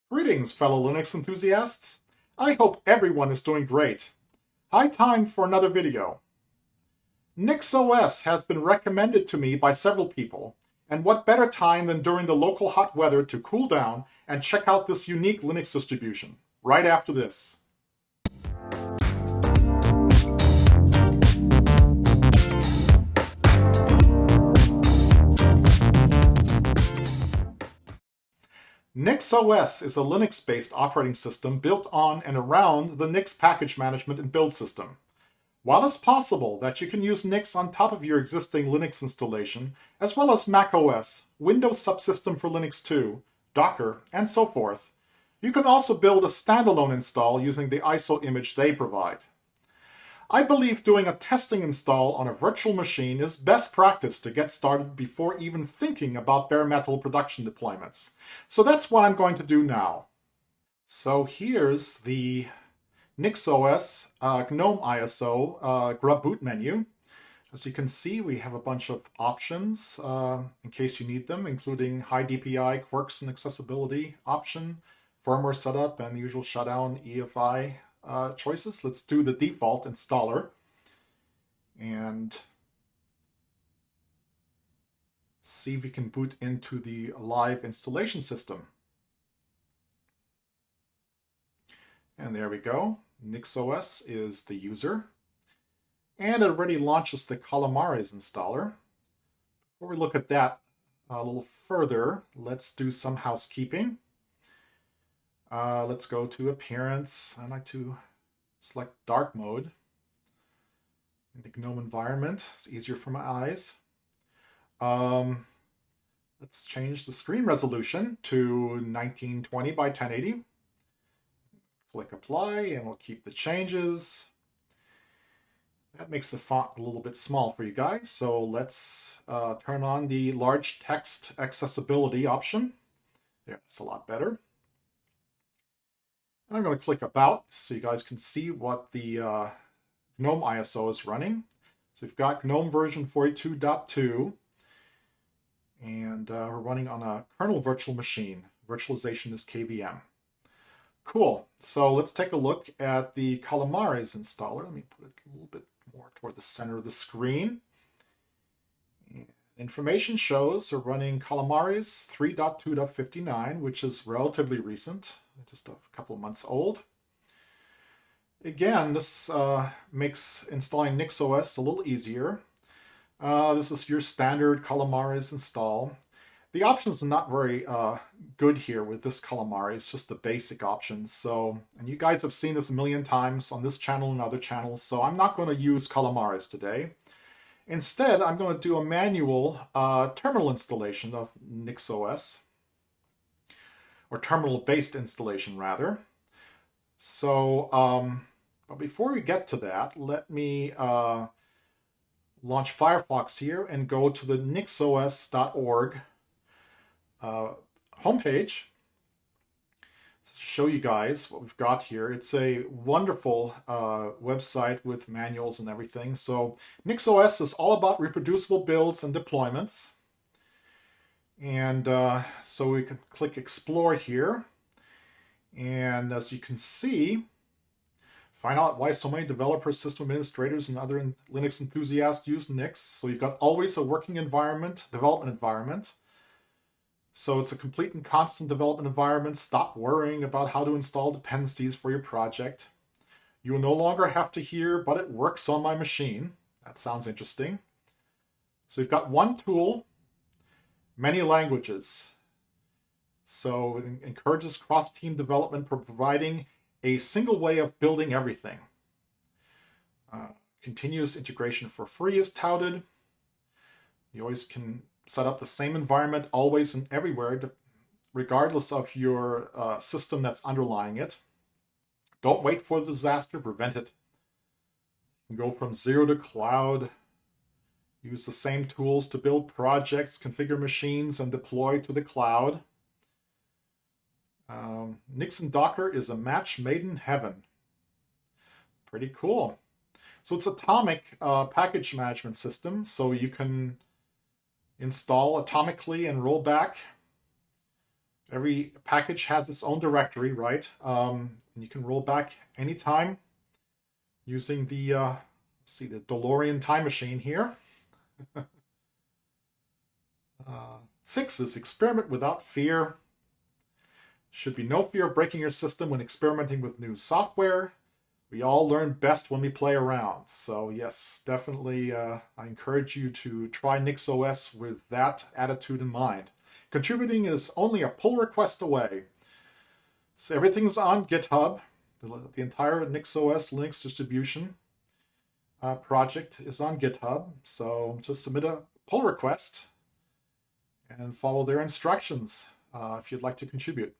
Greetings, fellow Linux enthusiasts. I hope everyone is doing great. High time for another video. NixOS has been recommended to me by several people, and what better time than during the local hot weather to cool down and check out this unique Linux distribution, right after this. NixOS is a Linux-based operating system built on and around the Nix package management and build system. While it's possible that you can use Nix on top of your existing Linux installation, as well as macOS, Windows Subsystem for Linux 2, Docker, and so forth, you can also build a standalone install using the ISO image they provide. I believe doing a testing install on a virtual machine is best practice to get started before even thinking about bare metal production deployments. So that's what I'm going to do now. So here's the NixOS Gnome ISO Grub boot menu. As you can see, we have a bunch of options in case you need them, including high DPI, quirks and accessibility option, firmware setup, and the usual shutdown EFI choices. Let's do the default installer and see if we can boot into the live installation system. And there we go. NixOS is the user. And it already launches the Calamares installer. Before we look at that a little further, let's do some housekeeping. Let's go to Appearance. I like to select Dark Mode in the GNOME environment. It's easier for my eyes. Let's change the screen resolution to 1920 by 1080. Click Apply, and we'll keep the changes. That makes the font a little bit small for you guys, so let's turn on the large text accessibility option. There, that's a lot better. I'm going to click About so you guys can see what the GNOME ISO is running. So we've got GNOME version 42.2, and we're running on a kernel virtual machine. Virtualization is KVM. Cool. So let's take a look at the Calamares installer. Let me put it a little bit more toward the center of the screen. And information shows we're running Calamares 3.2.59, which is relatively recent, just a couple of months old. Again, this makes installing NixOS a little easier. This is your standard Calamares install. The options are not very good here with this Calamares, just the basic options. So, and you guys have seen this a million times on this channel and other channels, so I'm not going to use Calamares today. Instead, I'm going to do a manual terminal installation of NixOS, or terminal-based installation, rather. So, but before we get to that, let me launch Firefox here and go to the nixos.org homepage to show you guys what we've got here. It's a wonderful website with manuals and everything. So NixOS is all about reproducible builds and deployments. And so we can click Explore here. And as you can see, find out why so many developers, system administrators, and other Linux enthusiasts use Nix. So you've got always a working environment, development environment. So it's a complete and constant development environment. Stop worrying about how to install dependencies for your project. You will no longer have to hear, but it works on my machine. That sounds interesting. So you've got one tool, many languages. So it encourages cross-team development for providing a single way of building everything. Continuous integration for free is touted. You always can set up the same environment always and everywhere, regardless of your system that's underlying it. Don't wait for the disaster, prevent it. You can go from zero to cloud. Use the same tools to build projects, configure machines, and deploy to the cloud. Nix and Docker is a match made in heaven. Pretty cool. So it's Atomic package management system, so you can install atomically and Rollback Every package has its own directory, right? And you can roll back anytime using the, let's see, the DeLorean time machine here. 6 is experiment without fear. Should be no fear of breaking your system when experimenting with new software. We all learn best when we play around. So yes, definitely I encourage you to try NixOS with that attitude in mind. Contributing is only a pull request away. So everything's on GitHub. The entire NixOS Linux distribution project is on GitHub. So just submit a pull request and follow their instructions if you'd like to contribute.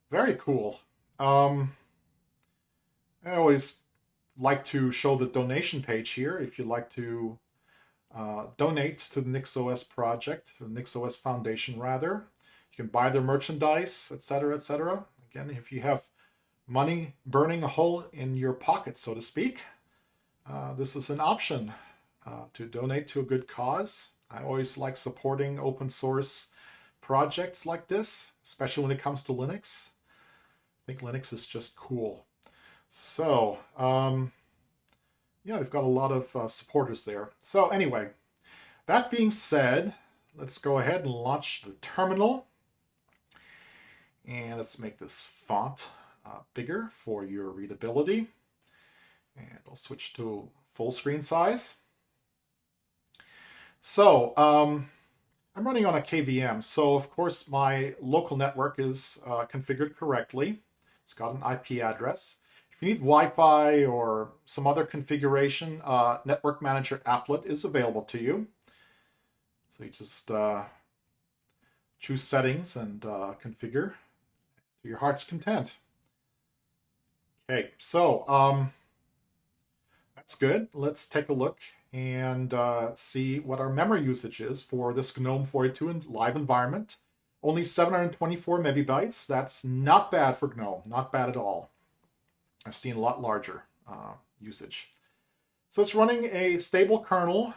Very cool. I always like to show the donation page here if you'd like to donate to the NixOS project, the NixOS Foundation rather. You can buy their merchandise, etc., etc. Again, if you have money burning a hole in your pocket, so to speak, this is an option to donate to a good cause. I always like supporting open source projects like this, especially when it comes to Linux. I think Linux is just cool. So, yeah, they've got a lot of supporters there. So anyway, that being said, let's go ahead and launch the terminal. And let's make this font bigger for your readability. And I'll switch to full screen size. So I'm running on a KVM. So of course my local network is configured correctly. It's got an IP address. If you need Wi-Fi or some other configuration, Network Manager Applet is available to you. So you just choose settings and configure to your heart's content. Okay, so that's good. Let's take a look and see what our memory usage is for this GNOME 42 live environment. Only 724 megabytes. That's not bad for GNOME, not bad at all. I've seen a lot larger usage. So it's running a stable kernel,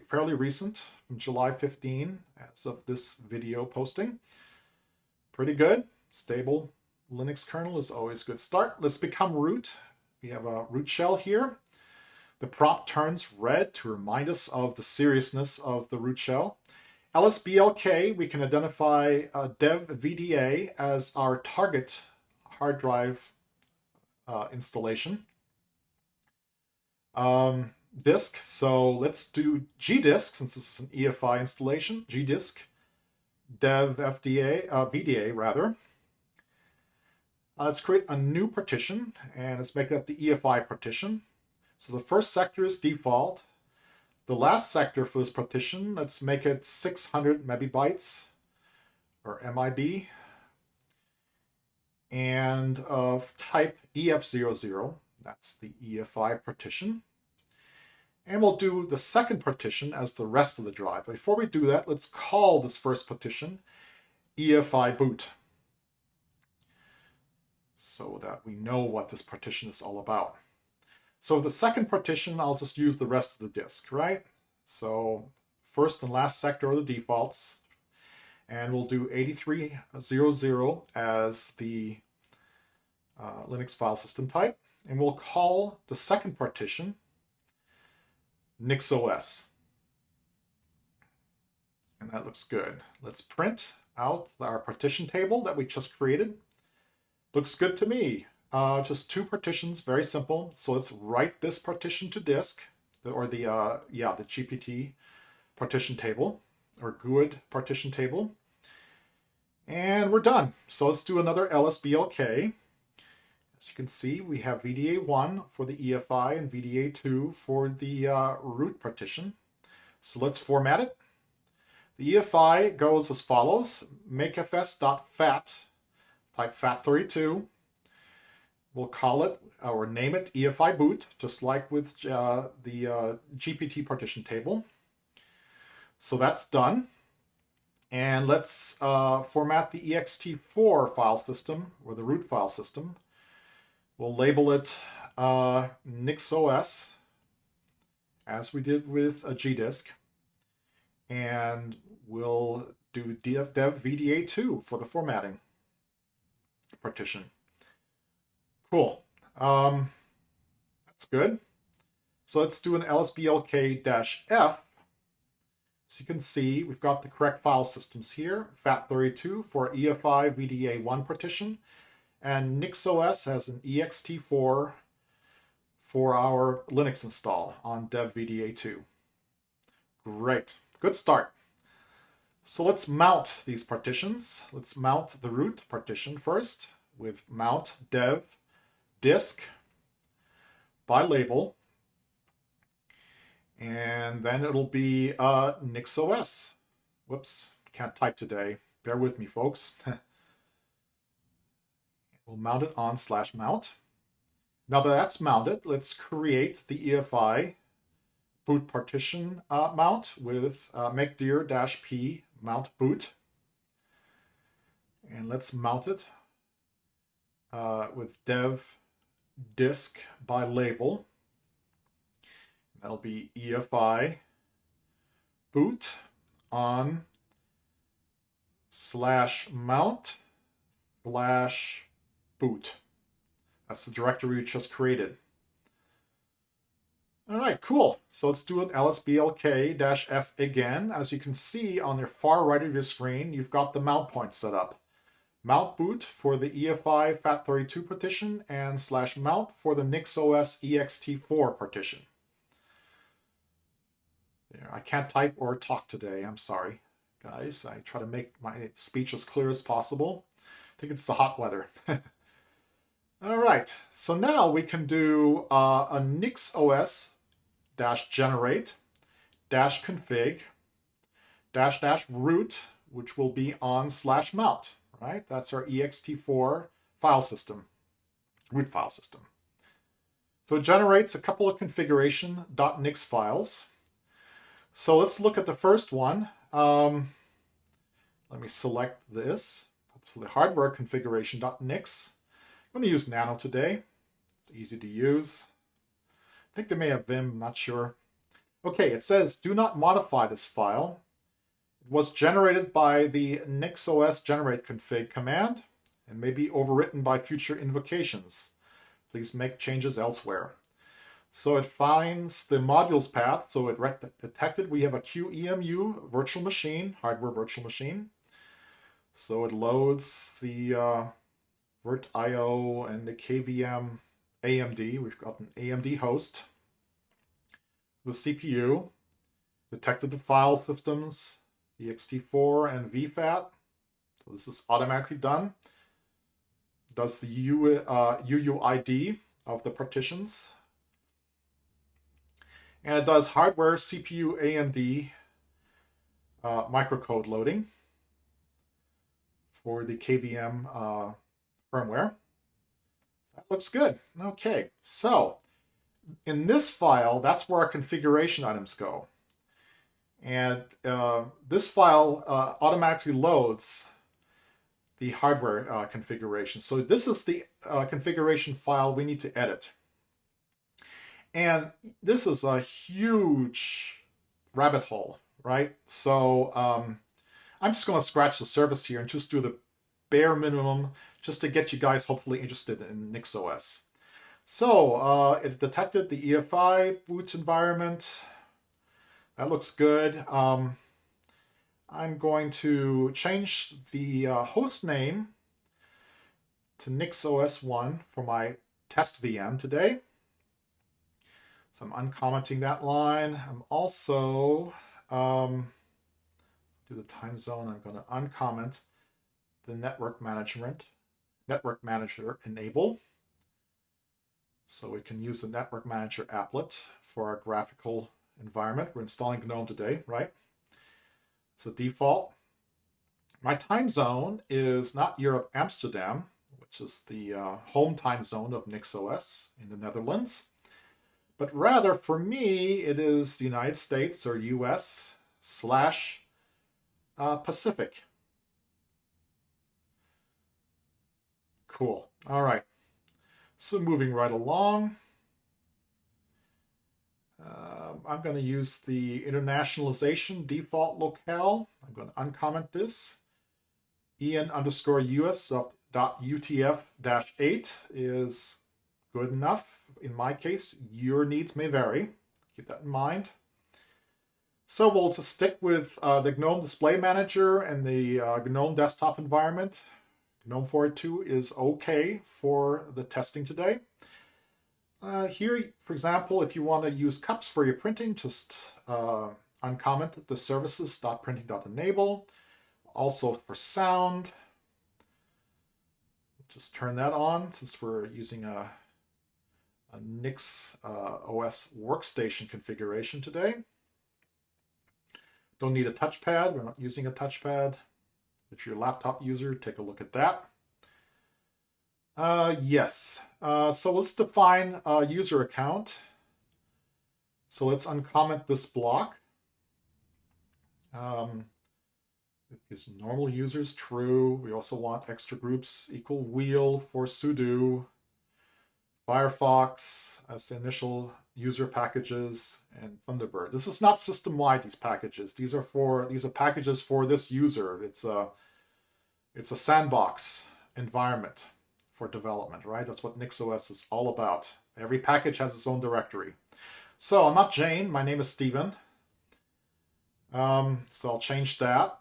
fairly recent, from July 15 as of this video posting. Pretty good. Stable Linux kernel is always a good start. Let's become root. We have a root shell here. The prompt turns red to remind us of the seriousness of the root shell. LSBLK, we can identify dev VDA as our target hard drive installation. Disk, so let's do gdisk, since this is an EFI installation. Gdisk, dev VDA rather. Let's create a new partition, and let's make that the EFI partition. So the first sector is default. The last sector for this partition, let's make it 600 megabytes, or MIB, and of type EF00. That's the EFI partition. And we'll do the second partition as the rest of the drive. Before we do that, let's call this first partition Efi Boot, so that we know what this partition is all about. So the second partition, I'll just use the rest of the disk, right? So first and last sector are the defaults. And we'll do 8300 as the Linux file system type. And we'll call the second partition NixOS. And that looks good. Let's print out our partition table that we just created. Looks good to me. Just two partitions, very simple. So let's write this partition to disk, or the GPT partition table, or GUID partition table. And we're done. So let's do another LSBLK. As you can see, we have VDA1 for the EFI and VDA2 for the root partition. So let's format it. The EFI goes as follows: makefs.fat, type FAT32. We'll call it, or name it, EFI Boot, just like with the GPT partition table. So that's done. And let's format the ext4 file system, or the root file system. We'll label it NixOS, as we did with a gdisk. And we'll do dev VDA2 for the formatting partition. Cool. That's good. So let's do an lsblk-f. So you can see we've got the correct file systems here. FAT32 for EFI VDA1 partition, and NixOS has an ext4 for our Linux install on dev VDA2. Great. Good start. So let's mount these partitions. Let's mount the root partition first with mount dev disk by label. And then it'll be NixOS. Whoops, can't type today. Bear with me, folks. We'll mount it on /mount. Now that that's mounted, let's create the EFI boot partition mount with make dir-p mount boot. And let's mount it with dev disk by label. That'll be EFI boot on /mount/boot. That's the directory we just created. All right, cool. So let's do an lsblk-f again. As you can see on the far right of your screen, you've got the mount point set up. Mount boot for the EFI FAT32 partition and /mount for the NixOS ext4 partition. I can't type or talk today. I'm sorry, guys. I try to make my speech as clear as possible. I think it's the hot weather. All right, so now we can do a NixOS-generate-config --root, which will be on /mount, right? That's our ext4 file system, root file system. So it generates a couple of configuration.nix files. So let's look at the first one. Let me select this. That's the hardware configuration.nix. I'm going to use Nano today. It's easy to use. I think they may have Vim, I'm not sure. Okay, it says, do not modify this file. It was generated by the NixOS generate config command and may be overwritten by future invocations. Please make changes elsewhere. So it finds the modules path. So it detected we have a QEMU virtual machine, hardware virtual machine. So it loads the virt.io and the KVM AMD. We've got an AMD host. The CPU detected the file systems, ext4 and vfat. So this is automatically done. Does the UUID of the partitions. And it does hardware, CPU, AMD microcode loading for the KVM firmware. So that looks good. Okay, so in this file, that's where our configuration items go. And this file automatically loads the hardware configuration. So this is the configuration file we need to edit. And this is a huge rabbit hole, right? So I'm just going to scratch the surface here and just do the bare minimum just to get you guys hopefully interested in NixOS. So it detected the EFI boot environment. That looks good. I'm going to change the host name to NixOS1 for my test VM today. So I'm uncommenting that line. I'm also, do the time zone, I'm going to uncomment the network manager enable. So we can use the network manager applet for our graphical environment. We're installing Gnome today, right? So default. My time zone is not Europe, Amsterdam, which is the home time zone of NixOS in the Netherlands. But rather, for me, it is the United States or US / Pacific. Cool. All right. So moving right along. I'm going to use the internationalization default locale. I'm going to uncomment this. en_us.utf-8 is good enough. In my case, your needs may vary. Keep that in mind. So we'll just stick with the GNOME Display Manager and the GNOME desktop environment. GNOME 4.2 is okay for the testing today. Here, for example, if you want to use cups for your printing, just uncomment the services.printing.enable. Also for sound, just turn that on since we're using a NixOS workstation configuration today. Don't need a touchpad. We're not using a touchpad. If you're a laptop user, take a look at that. Yes. So let's define a user account. So let's uncomment this block. Is normal users true? We also want extra groups equal wheel for sudo, Firefox as the initial user packages, and Thunderbird. This is not system-wide, these packages. These are packages for this user. It's a sandbox environment for development, right? That's what NixOS is all about. Every package has its own directory. So I'm not Jane, my name is Steven. So I'll change that.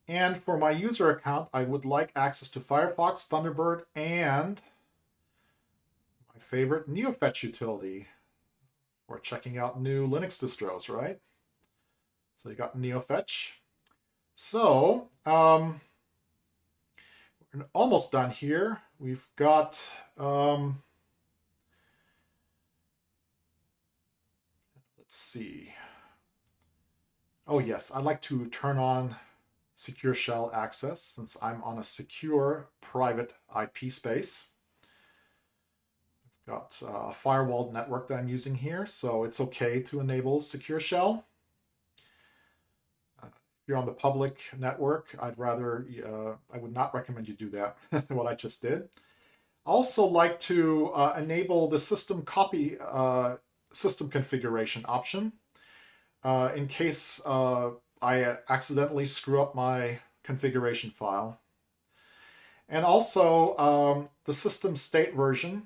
And for my user account, I would like access to Firefox, Thunderbird, and my favorite NeoFetch utility for checking out new Linux distros, right? So you got NeoFetch. So we're almost done here. We've got let's see. Oh yes, I'd like to turn on secure shell access since I'm on a secure private IP space. I've got a firewalled network that I'm using here, so it's okay to enable secure shell. If you're on the public network, I would not recommend you do that, what I just did. Also like to enable the system copy system configuration option in case I accidentally screw up my configuration file. And also the system state version.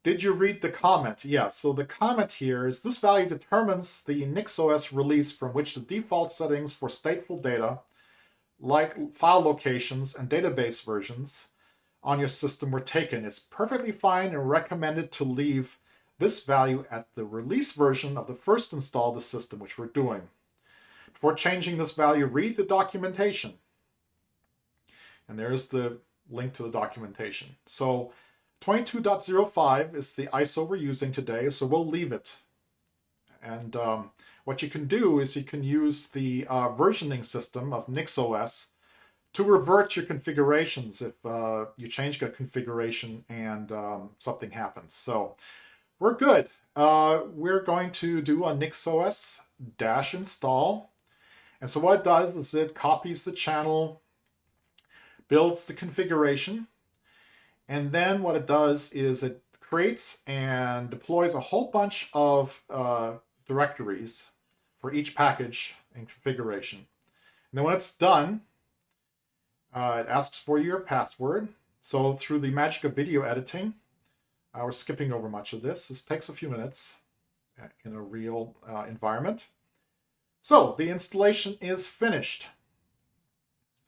Did you read the comment? Yes, so the comment here is this value determines the NixOS release from which the default settings for stateful data, like file locations and database versions on your system were taken. It's perfectly fine and recommended to leave this value at the release version of the first installed system, which we're doing. Before changing this value, read the documentation. And there's the link to the documentation. So 22.05 is the ISO we're using today, so we'll leave it. And what you can do is you can use the versioning system of NixOS to revert your configurations if you change the configuration and something happens. So we're good. We're going to do a NixOS -install. And so what it does is it copies the channel, builds the configuration, and then what it does is it creates and deploys a whole bunch of directories for each package and configuration. And then when it's done, it asks for your password. So through the magic of video editing, we're skipping over much of this. This takes a few minutes in a real environment. So the installation is finished.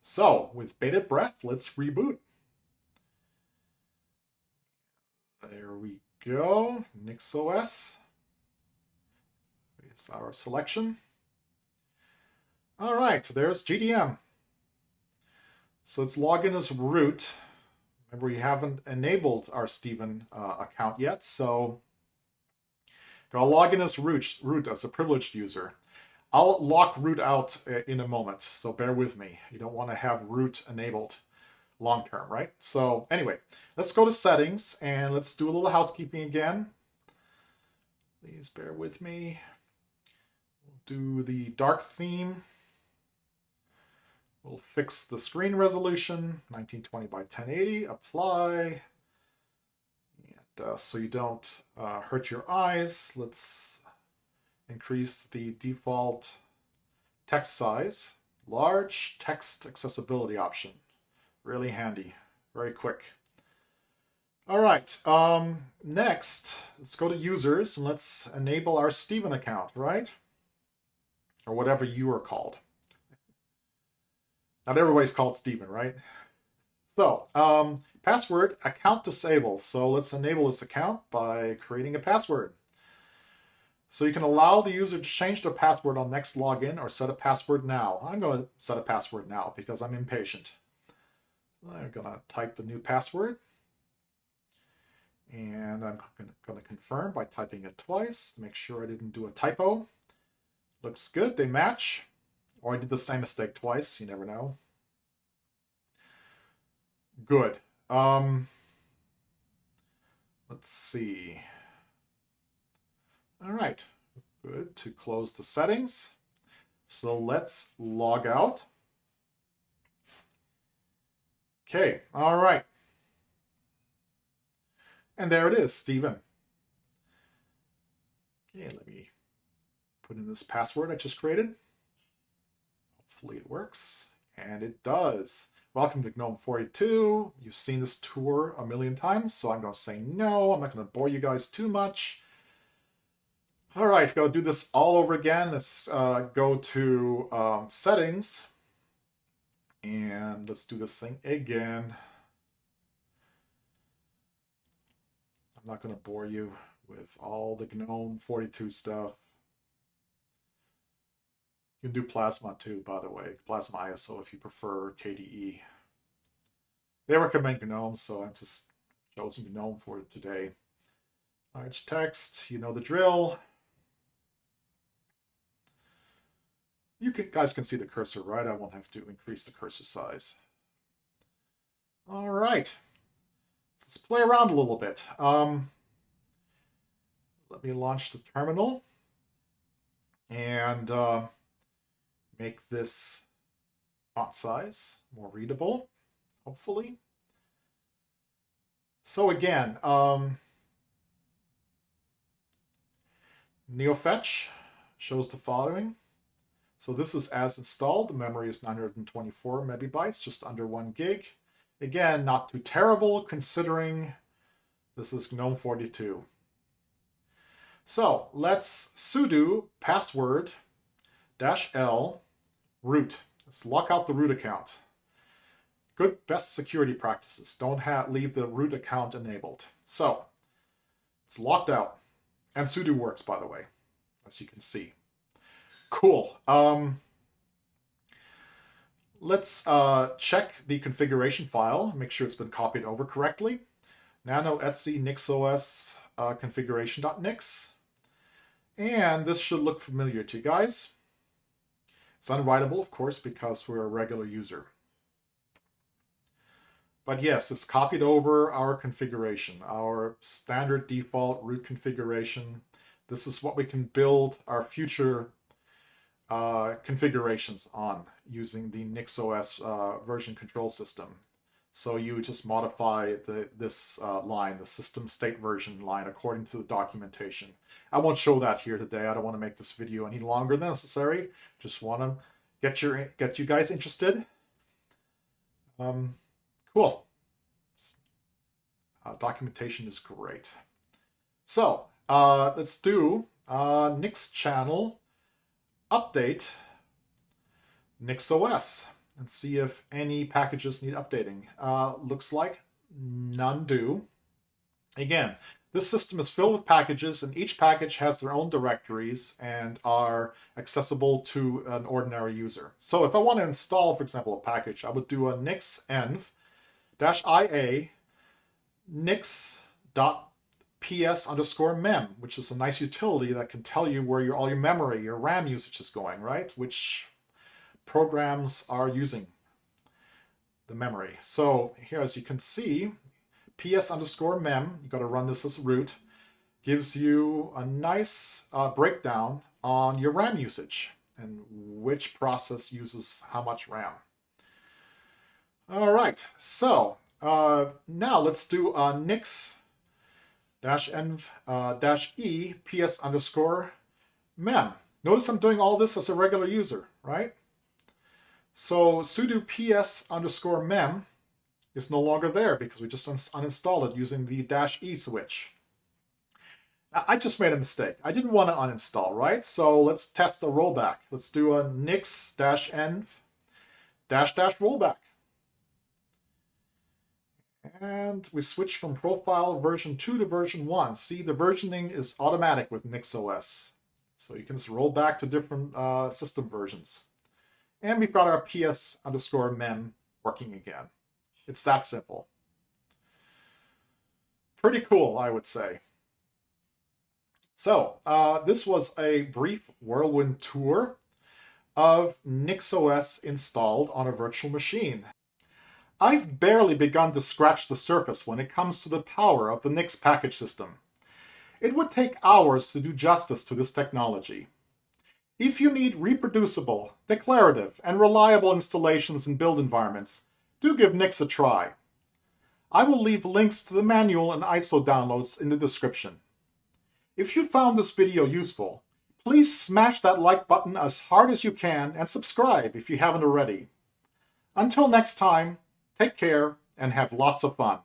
So with bated breath, let's reboot. There we go. NixOS is our selection. All right, there's GDM. So let's log in as root. Remember, we haven't enabled our Steven account yet, so gotta log in as root as a privileged user. I'll lock root out in a moment, so bear with me. You don't want to have root enabled long term, right? So anyway, let's go to settings and let's do a little housekeeping again. Please bear with me. We'll do the dark theme. We'll fix the screen resolution, 1920 by 1080, apply, and so you don't hurt your eyes, let's increase the default text size. Large text accessibility option. Really handy. Very quick. All right. Next, let's go to users and let's enable our Steven account, right? Or whatever you are called. Not everybody's called Steven, right? So, password account disabled. So let's enable this account by creating a password. So you can allow the user to change their password on next login or set a password now. I'm going to set a password now because I'm impatient. I'm going to type the new password. And I'm going to confirm by typing it twice to make sure I didn't do a typo. Looks good. They match. Or I did the same mistake twice. You never know. Good. Let's see. All right. Good. To close the settings. So let's log out. Okay. All right. And there it is, Steven. Okay, let me put in this password I just created. Hopefully it works. And it does. Welcome to Gnome 42. You've seen this tour a million times, so I'm going to say no. I'm not going to bore you guys too much. All right, got to do this all over again. Let's go to settings. And let's do this thing again. I'm not going to bore you with all the Gnome 42 stuff. You can do Plasma too, by the way. Plasma ISO if you prefer KDE. They recommend Gnome, so I've just chosen Gnome for today. Large text, you know the drill. You guys can see the cursor, right? I won't have to increase the cursor size. All right. Let's play around a little bit. Let me launch the terminal and make this font size more readable, hopefully. So again, NeoFetch shows the following. So this is as installed. The memory is 924 megabytes, just under 1 gig. Again, not too terrible considering this is GNOME 42. So let's sudo password -l root. Let's lock out the root account. Good best security practices. Don't leave the root account enabled. So it's locked out. And sudo works, by the way, as you can see. Cool. Let's check the configuration file, make sure it's been copied over correctly. Nano Etsy NixOS configuration.nix. And this should look familiar to you guys. It's unwritable, of course, because we're a regular user. But yes, it's copied over our configuration, our standard default root configuration. This is what we can build our future configurations on using the NixOS version control system. So you just modify this line, the system state version line, according to the documentation. I won't show that here today. I don't want to make this video any longer than necessary. Just want to get you guys interested. Cool. Documentation is great. So let's do Nix channel update NixOS and see if any packages need updating. Looks like none do. Again, this system is filled with packages, and each package has their own directories and are accessible to an ordinary user. So if I want to install, for example, a package, I would do a nixenv-ia nix.ps_mem, which is a nice utility that can tell you where all your memory, your RAM usage is going, right? Which programs are using the memory. So here, as you can see, ps_mem, you got to run this as root, gives you a nice breakdown on your RAM usage and which process uses how much RAM. All right, so now let's do a Nix -env -e ps underscore mem. Notice I'm doing all this as a regular user, right? So sudo ps underscore mem is no longer there because we just uninstalled it using the -e switch. Now, I just made a mistake. I didn't want to uninstall, right? So let's test the rollback. Let's do a nix-env --rollback. And we switch from profile version 2 to version 1. See, the versioning is automatic with NixOS. So you can just roll back to different system versions. And we've got our ps underscore mem working again. It's that simple. Pretty cool, I would say. So this was a brief whirlwind tour of NixOS installed on a virtual machine. I've barely begun to scratch the surface when it comes to the power of the Nix package system. It would take hours to do justice to this technology. If you need reproducible, declarative, and reliable installations and build environments, do give Nix a try. I will leave links to the manual and ISO downloads in the description. If you found this video useful, please smash that like button as hard as you can and subscribe if you haven't already. Until next time, take care and have lots of fun.